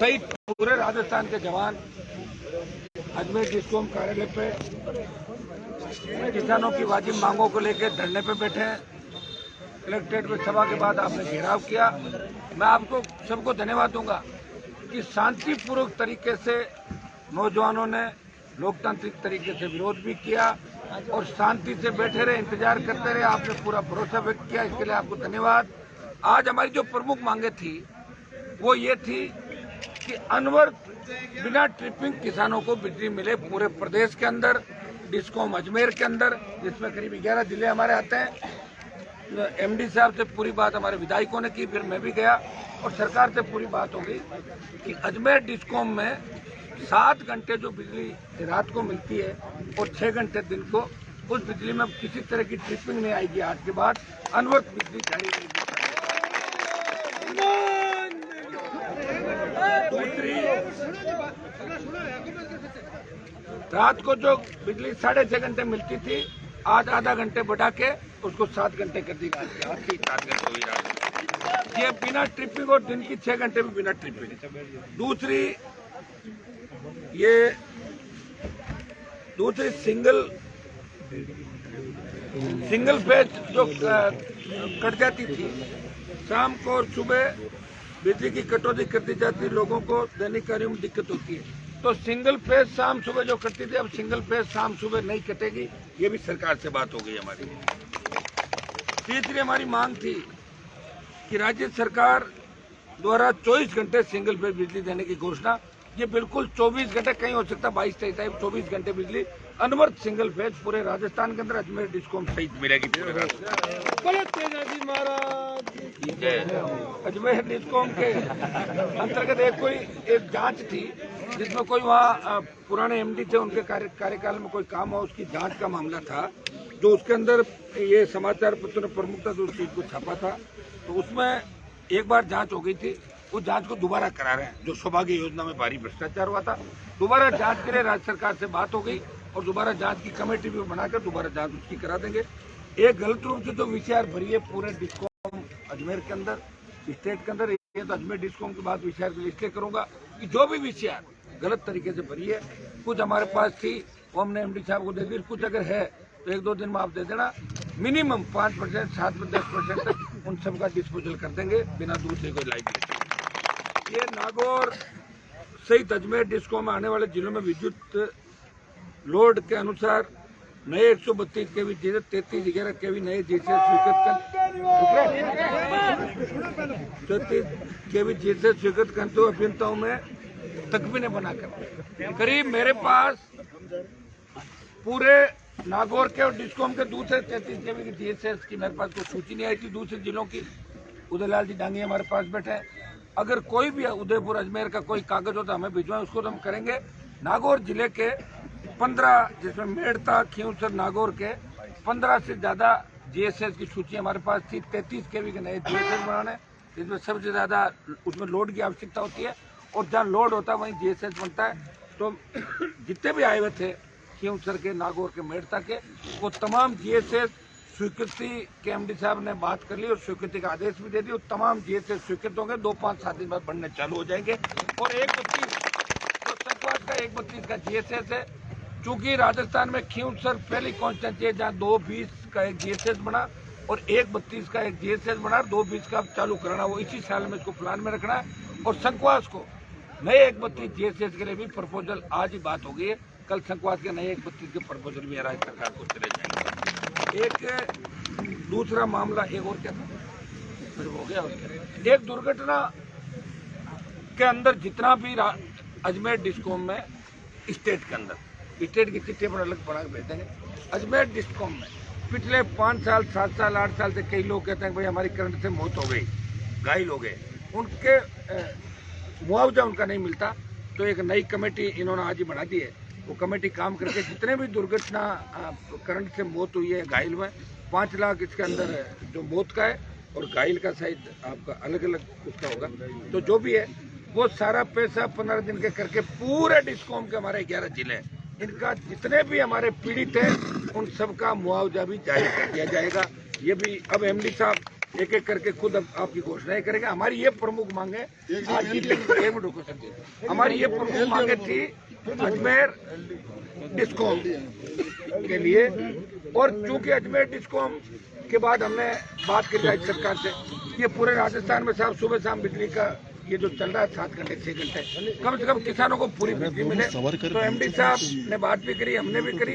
सहित पूरे राजस्थान के जवान अजमेर डिस्कॉम कार्यालय पे किसानों की वाजिब मांगों को लेकर धरने पे बैठे हैं। कलेक्ट्रेट में सभा के बाद आपने घेराव किया। मैं आपको सबको धन्यवाद दूंगा कि शांतिपूर्वक तरीके से नौजवानों ने लोकतांत्रिक तरीके से विरोध भी किया और शांति से बैठे रहे, इंतजार करते रहे। आपने पूरा भरोसा व्यक्त किया, इसके लिए आपको धन्यवाद। आज हमारी जो प्रमुख मांगे थी वो ये थी कि अनवरत बिना ट्रिपिंग किसानों को बिजली मिले पूरे प्रदेश के अंदर, डिस्कॉम अजमेर के अंदर, जिसमें करीब 11 जिले हमारे आते हैं। एमडी साहब से पूरी बात हमारे विधायकों ने की, फिर मैं भी गया और सरकार से पूरी बात हो गई कि अजमेर डिस्कॉम में 7 घंटे जो बिजली रात को मिलती है और 6 घंटे दिन को, उस बिजली में किसी तरह की ट्रिपिंग नहीं आएगी। आज के बाद अनवरत बिजली जारी रहेगी। दूसरी, रात को जो बिजली 6.5 घंटे मिलती थी, आज आधा घंटे बढ़ा के उसको 7 घंटे कर दी गई। आज की 7 घंटे हुई रात, ये बिना ट्रिपिंग, और दिन की 6 घंटे भी बिना ट्रिपिंग। दूसरी सिंगल फेज जो कट जाती थी शाम को और सुबह, बिजली की कटौती कर दी जाती, लोगों को दैनिक कार्यों में दिक्कत होती है, तो सिंगल फेज शाम सुबह जो कटती थी, अब सिंगल फेज शाम सुबह नहीं कटेगी। ये भी सरकार से बात हो गई हमारी। तीसरी हमारी मांग थी कि राज्य सरकार द्वारा 24 घंटे सिंगल फेज बिजली देने की घोषणा, ये बिल्कुल 24 घंटे कहीं हो सकता, 22-23 24 घंटे बिजली अनवरत सिंगल फेज पूरे राजस्थान के अंदर अजमेर डिस्कॉम सहित मिलेगी। अजमेर डिस्कॉम के अंतर्गत एक जांच थी जिसमें कोई वहाँ पुराने एमडी थे, उनके कार्यकाल में कोई काम हुआ, उसकी जांच का मामला था, जो उसके अंदर ये समाचार पत्र ने प्रमुखता से उस चीज को छापा था। तो उसमें एक बार जांच हो गई थी, उस जांच को दोबारा करा रहे हैं। जो सौभाग्य योजना में भारी भ्रष्टाचार हुआ था, दोबारा जांच के लिए राज्य सरकार से बात हो गई और दोबारा जांच की कमेटी भी बनाकर दोबारा जांच उसकी करा देंगे। एक गलत रूप से जो विषय भरी है पूरे डिस्कॉम अजमेर के अंदर, स्टेट के अंदर, ये तो अजमेर डिस्कॉम के बाद विषय इसलिए करूंगा कि जो भी विषय गलत तरीके से भरी है, कुछ हमारे पास थी वो हमने एमडी साहब को दे दी, कुछ अगर है तो 1-2 दिन में आप दे देना। मिनिमम 5%, 7-10% तक उन सब का डिस्पोजल कर देंगे बिना दूसरे कोई लाइट। ये नागौर सहित अजमेर डिस्कॉम में आने वाले जिलों में विद्युत लोड के अनुसार नए 132 केवी, 33 केवी नए जीएसएस स्वीकृत करते हुए अभियंताओं में तकमीने बनाकर करीब मेरे पास पूरे नागौर के और डिस्कॉम के दूसरे 33 केवी की जीएसएस की मेरे पास कोई सूची नहीं आई थी। दूसरे जिलों की उदयलाल जी डांगी हमारे पास बैठे हैं, अगर कोई भी उदयपुर अजमेर का कोई कागज होता हमें भिजवाएं, उसको तो हम करेंगे। नागौर जिले के 15, जिसमें मेड़ता, खींवसर, नागौर के 15 से ज्यादा जीएसएस की सूची हमारे पास थी। 33 केवी के नए जीएसएस बनाने, जिसमें सबसे ज्यादा उसमें लोड की आवश्यकता होती है और जहाँ लोड होता है वहीं जीएसएस बनता है। तो जितने भी आए हुए थे खींवसर के, नागौर के, मेड़ता के, वो तमाम जीएसएस स्वीकृति के एमडी साहब ने बात कर ली और स्वीकृति का आदेश भी दे दिया। तमाम जीएसएस स्वीकृत होंगे, 2-5-7 दिन बाद बनने चालू हो जाएंगे। और 132 का जीएसएस है। चूंकि राजस्थान में खींवसर पहली कॉन्स्टिट्यूंसी है जहाँ 220 का एक जीएसएस बना और 132 का एक जीएसएस बना, 220 का चालू कराना, वो इसी साल में इसको प्लान में रखना है। और संकवास को नए 132 जीएसएस के लिए भी प्रपोजल आज ही बात हो गई है, कल संकवास के नए 132 के प्रपोजल भी राज्य सरकार को चले जाएंगे। एक दूसरा मामला, एक और क्या था, फिर हो गया उसके एक दुर्घटना के अंदर जितना भी अजमेर डिस्कॉम में स्टेट के अंदर, स्टेट की चिट्ठी पर अलग बना के भेज देंगे। अजमेर डिस्कॉम में पिछले 5 साल, 7 साल, 8 साल से कई लोग कहते हैं भाई हमारी करंट से मौत हो गई, घायल हो गए, उनके मुआवजा उनका नहीं मिलता। तो एक नई कमेटी इन्होंने आज ही बना दी है। वो कमेटी काम करके जितने भी दुर्घटना करंट से मौत हुई है, घायल हुए, 5 लाख इसके अंदर जो मौत का है और घायल का शायद आपका अलग अलग उसका होगा, तो जो भी है वो सारा पैसा 15 दिन के करके पूरे डिस्कॉम के हमारे 11 जिले, इनका जितने भी हमारे पीड़ित हैं उन सबका मुआवजा भी जारी कर दिया जाएगा। ये भी अब एमडी साहब एक एक करके खुद अब आपकी घोषणाएं करेंगे। हमारी ये प्रमुख मांग है आज की, एक मिनट रुको सर, हमारी ये प्रमुख मांगे थी अजमेर डिस्कॉम के लिए, और चूंकि अजमेर डिस्कॉम के बाद हमने बात करी राज्य सरकार से, ये पूरे राजस्थान में साहब सुबह शाम बिजली का ये जो चल रहा है 7 घंटे 6 घंटे, कम से कम किसानों को पूरी बिजली मिले। तो एमडी साहब ने बात भी करी, हमने भी करी,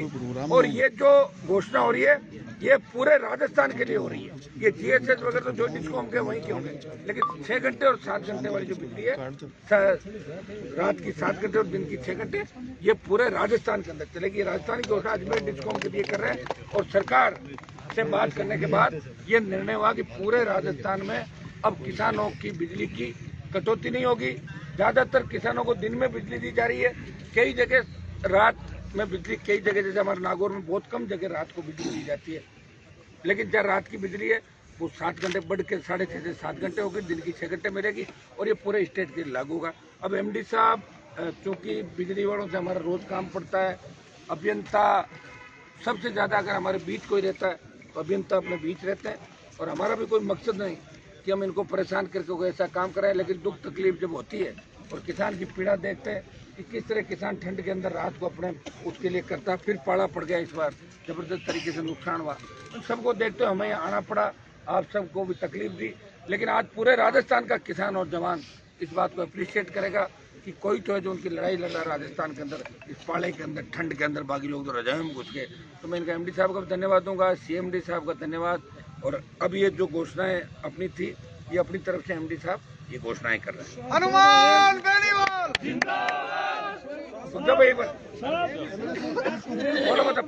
और ये जो घोषणा हो रही है ये पूरे राजस्थान के लिए हो रही है। ये जीएसएस वगैरह तो जो डिस्कॉम के वहीं के होंगे, लेकिन 6 घंटे और 7 घंटे वाली जो बिजली है, रात की 7 घंटे और दिन की 6 घंटे, ये पूरे राजस्थान के अंदर चलेगी। राजस्थान की घोषणा अजमेर डिस्कॉम के लिए कर रहे हैं, और सरकार से बात करने के बाद ये निर्णय हुआ कि पूरे राजस्थान में अब किसानों की बिजली की कटौती नहीं होगी। ज्यादातर किसानों को दिन में बिजली दी जा रही है, कई जगह रात में बिजली, कई जगह जैसे हमारे नागौर में बहुत कम जगह रात को बिजली दी जाती है, लेकिन जब रात की बिजली है वो 7 घंटे बढ़ के 6.5 से 7 घंटे होगी, दिन की 6 घंटे मिलेगी, और ये पूरे स्टेट के लिए लागू होगा। अब एमडी साहब चूँकि बिजली वालों से हमारा रोज काम पड़ता है, अभियंता सबसे ज़्यादा अगर हमारे बीच कोई रहता है तो अभियंता अपने बीच रहते हैं, और हमारा भी कोई मकसद नहीं कि हम इनको परेशान करके कोई ऐसा काम कराएं, लेकिन दुख तकलीफ जब होती है और किसान की पीड़ा देखते हैं कि किस तरह किसान ठंड के अंदर रात को अपने उसके लिए करता है, फिर पाला पड़ गया, इस बार जबरदस्त तरीके से नुकसान हुआ, तो सबको देखते हुए हमें आना पड़ा, आप सबको भी तकलीफ दी, लेकिन आज पूरे राजस्थान का किसान और जवान इस बात को अप्रिशिएट करेगा कि कोई तो है जो उनकी लड़ाई लड़ रहा है राजस्थान के अंदर, इस पाले के अंदर, ठंड के अंदर, बाकी लोग तो रजाई में घुस गए। तो मैं इनका एमडी साहब का भी धन्यवाद दूंगा, सीएमडी साहब का धन्यवाद, और अब ये जो घोषणाएं अपनी थी ये अपनी तरफ से एमडी साहब ये घोषणाएं कर रहे हैं। हनुमान बेनीवाल जब एक बार बोलो मतलब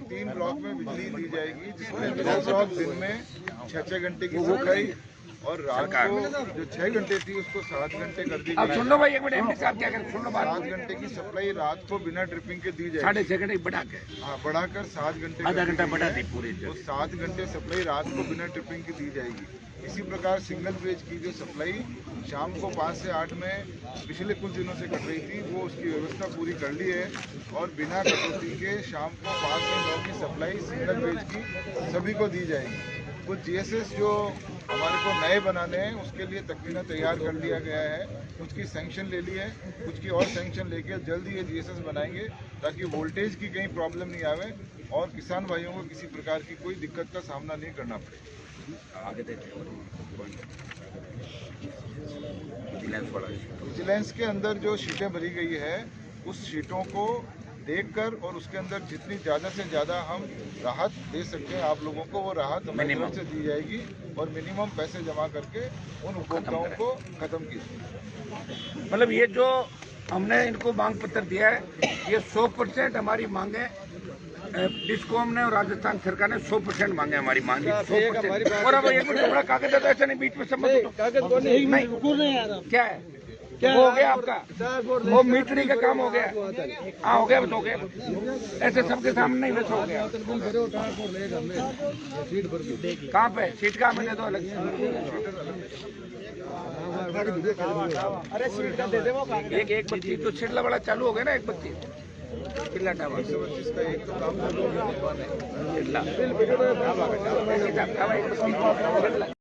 3 ब्लॉक में बिजली दी जाएगी, जिसमें 2 ब्लॉक दिन में 6 घंटे की सप्लाई, और रात को जो 6 घंटे थी उसको 7 घंटे कर दी अब गई। सुन लो भाई, एक मिनट एमडी साहब क्या करें, सुन लो बात। 7 घंटे की सप्लाई रात को बिना ट्रिपिंग के दी जाएगी, 6.5 घंटे बढ़ा के, हाँ बढ़ाकर 7 घंटे, आधा घंटा बढ़ा दी पूरी। तो 7 घंटे सप्लाई रात को बिना ट्रिपिंग की दी जाएगी। इसी प्रकार सिंगल फेज की जो सप्लाई शाम को 5 से 8 में पिछले कुछ दिनों से कट रही थी, वो उसकी व्यवस्था पूरी कर ली है, और बिना कटौती के शाम को 5 से 9 की सप्लाई सिंगल फेज की सभी को दी जाएगी। कुछ जीएसएस जो हमारे को नए बनाने हैं उसके लिए तकमीना तैयार कर लिया गया है, कुछ की सैंक्शन ले ली है, कुछ की और सैंक्शन लेके जल्द ही ये जीएसएस बनाएंगे, ताकि वोल्टेज की कहीं प्रॉब्लम नहीं आवे और किसान भाइयों को किसी प्रकार की कोई दिक्कत का सामना नहीं करना पड़े। आगे देखते विजिलेंस के अंदर जो शीटें भरी गई है, उस शीटों को देखकर और उसके अंदर जितनी ज़्यादा से ज़्यादा हम राहत दे सकते हैं आप लोगों को, वो राहत हमारी तरफ से दी जाएगी, और मिनिमम पैसे जमा करके उन उपभोक्ताओं को खत्म किया। मतलब ये जो हमने इनको मांग पत्र दिया है, ये 100% हमारी मांगे डिस्कॉम ने और राजस्थान सरकार ने 100% मांगे, हमारी मांग 100%। और अब एक मिनट बड़ा कागज है तो ऐसा नहीं बीच में समझ नहीं क्या है, क्या हो गया आपका, वो मीटरी का काम हो गया, हाँ हो गया, तो हो गया, ऐसे सबके सामने नहीं बस हो गया। कहाँ पे सीट का मैंने तो अलग एक बत्ती तो छिड़ला बड़ा चालू हो गया ना, एक बत्ती चिल्ला टावर 125 का एक तो काम चिल्ला